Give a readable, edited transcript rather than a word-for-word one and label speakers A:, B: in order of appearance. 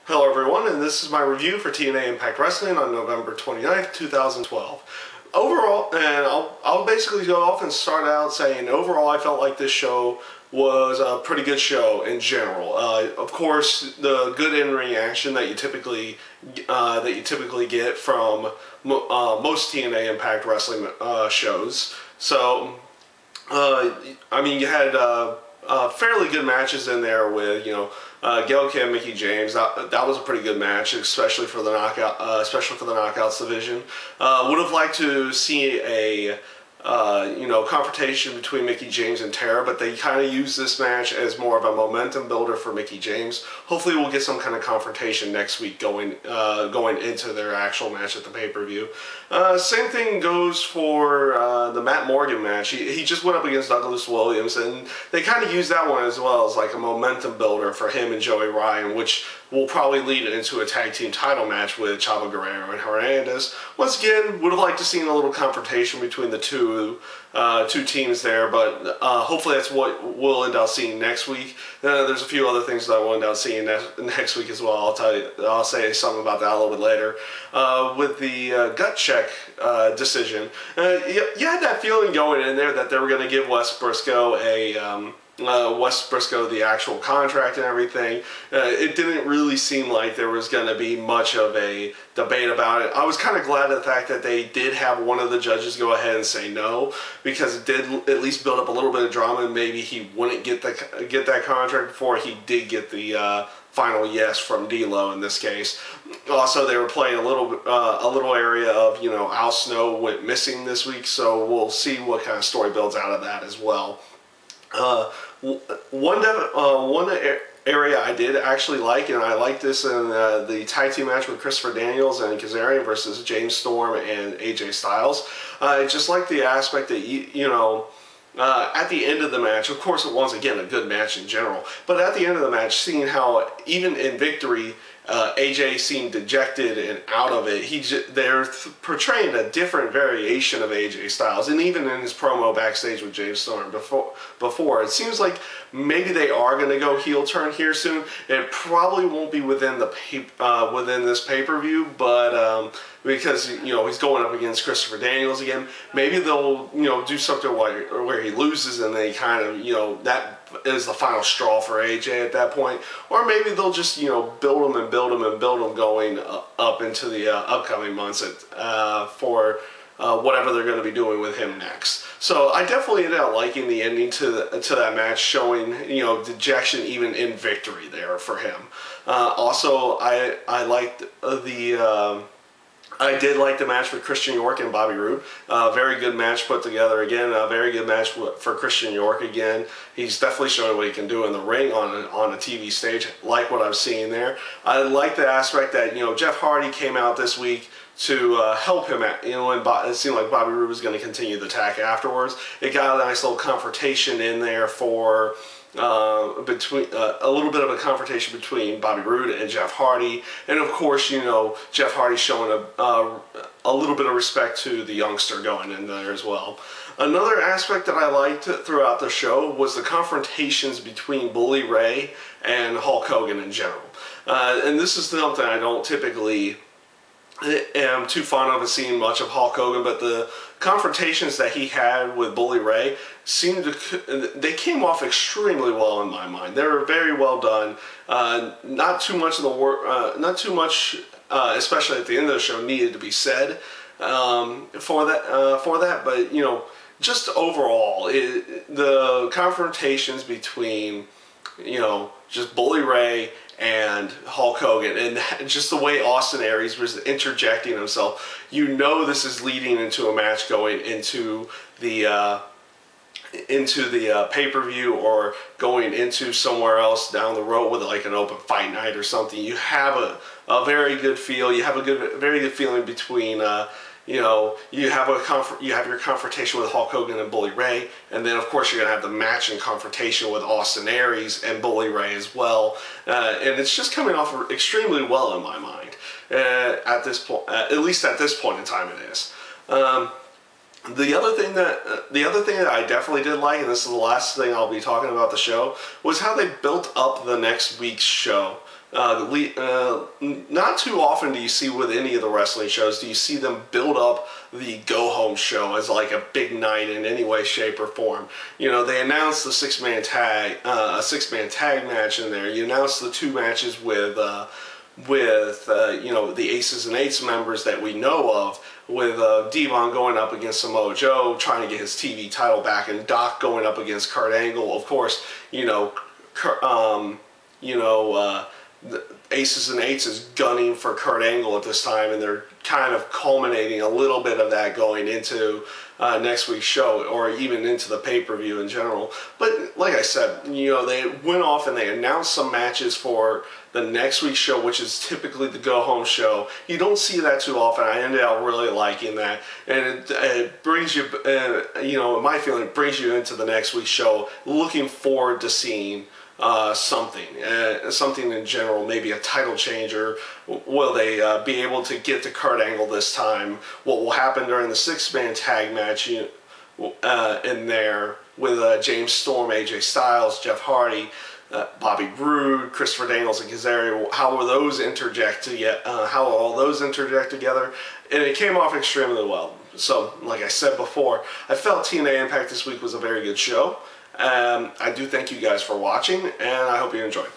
A: Hello everyone, and this is my review for TNA Impact Wrestling on November 29th, 2012. Overall, and I'll basically go off and start out saying overall I felt like this show was a pretty good show in general. Of course, the good in-ring action that you typically get from most TNA Impact Wrestling shows. So, I mean, you had fairly good matches in there with Gail Kim, Mickie James. That was a pretty good match, especially for the knockouts division. Would have liked to see a confrontation between Mickie James and Tara, but they kind of use this match as more of a momentum builder for Mickie James. Hopefully, we'll get some kind of confrontation next week going into their actual match at the pay-per-view. Same thing goes for the Matt Morgan match. He just went up against Douglas Williams, and they kind of use that one as well as like a momentum builder for him and Joey Ryan, which will probably lead into a tag team title match with Chavo Guerrero and Hernandez. Once again, would have liked to see a little confrontation between the two teams there, but hopefully that's what we'll end up seeing next week. There's a few other things that I will end up seeing next week as well. I'll say something about that a little bit later. With the gut check decision, you had that feeling going in there that they were going to give Wes Briscoe the actual contract and everything. It didn't really seem like there was going to be much of a debate about it. I was kind of glad at the fact that they did have one of the judges go ahead and say no, because it did at least build up a little bit of drama, and maybe he wouldn't get that contract before he did get the final yes from D'Lo in this case. Also, they were playing a little area of Al Snow went missing this week, so we'll see what kind of story builds out of that as well. One area I did actually like, and I liked this in the tag team match with Christopher Daniels and Kazarian versus James Storm and AJ Styles. I just like the aspect that at the end of the match, of course, once again, a good match in general, but at the end of the match, seeing how even in victory, AJ seemed dejected and out of it. They're portraying a different variation of AJ Styles, and even in his promo backstage with James Storm before, it seems like maybe they are going to go heel turn here soon. It probably won't be within this pay-per-view, but because he's going up against Christopher Daniels again, maybe they'll do something where he loses and they kind of that is the final straw for AJ at that point, or maybe they'll just build him and build him and build him going up into the upcoming months for whatever they're going to be doing with him next. So I definitely ended up liking the ending to that match, showing dejection even in victory there for him. Also, I liked I did like the match with Christian York and Bobby Roode. Very good match put together again. A very good match for Christian York again. He's definitely showing what he can do in the ring on a TV stage. Like what I'm seeing there. I like the aspect that Jeff Hardy came out this week to help him out. And it seemed like Bobby Roode was going to continue the attack afterwards. It got a nice little confrontation in there for. Between a little bit of a confrontation between Bobby Roode and Jeff Hardy, and of course Jeff Hardy showing a little bit of respect to the youngster going in there as well. Another aspect that I liked throughout the show was the confrontations between Bully Ray and Hulk Hogan in general, and this is something I don't typically am too fond of seeing much of Hulk Hogan, but the confrontations that he had with Bully Ray they came off extremely well in my mind. They were very well done. Not too much of the work, especially at the end of the show, needed to be said for that. But just overall, the confrontations between just Bully Ray and Hulk Hogan, and just the way Austin Aries was interjecting himself, this is leading into a match going into the pay-per-view, or going into somewhere else down the road with like an open fight night or something. You have a very good feel. You have very good feeling between you have your confrontation with Hulk Hogan and Bully Ray, and then of course you're gonna have the match and confrontation with Austin Aries and Bully Ray as well, and it's just coming off extremely well in my mind at this point. At least at this point in time, it is. The other thing that I definitely did like, and this is the last thing I'll be talking about the show, was how they built up the next week's show Not too often do you see with any of the wrestling shows, do you see them build up the go-home show as like a big night in any way, shape, or form. You know, they announced the six-man tag match in there. You announced the 2 matches with you know, the Aces and Eights members that we know of, with Devon going up against Samoa Joe, trying to get his TV title back, and Doc going up against Kurt Angle. Of course, the Aces and Eights is gunning for Kurt Angle at this time, and they're kind of culminating a little bit of that going into next week's show, or even into the pay-per-view in general. But like I said, you know, they went off and they announced some matches for the next week's show, which is typically the go-home show. You don't see that too often. I ended up really liking that, and it brings you, you know, in my feeling, it brings you into the next week's show looking forward to seeing something in general, maybe a title change, or will they be able to get to Kurt Angle this time? What will happen during the 6-man tag match in there with James Storm, AJ Styles, Jeff Hardy, Bobby Roode, Christopher Daniels, and Kazarian? How will those interject together? How will all those interject together? And it came off extremely well. So, like I said before, I felt TNA Impact this week was a very good show. I do thank you guys for watching, and I hope you enjoyed.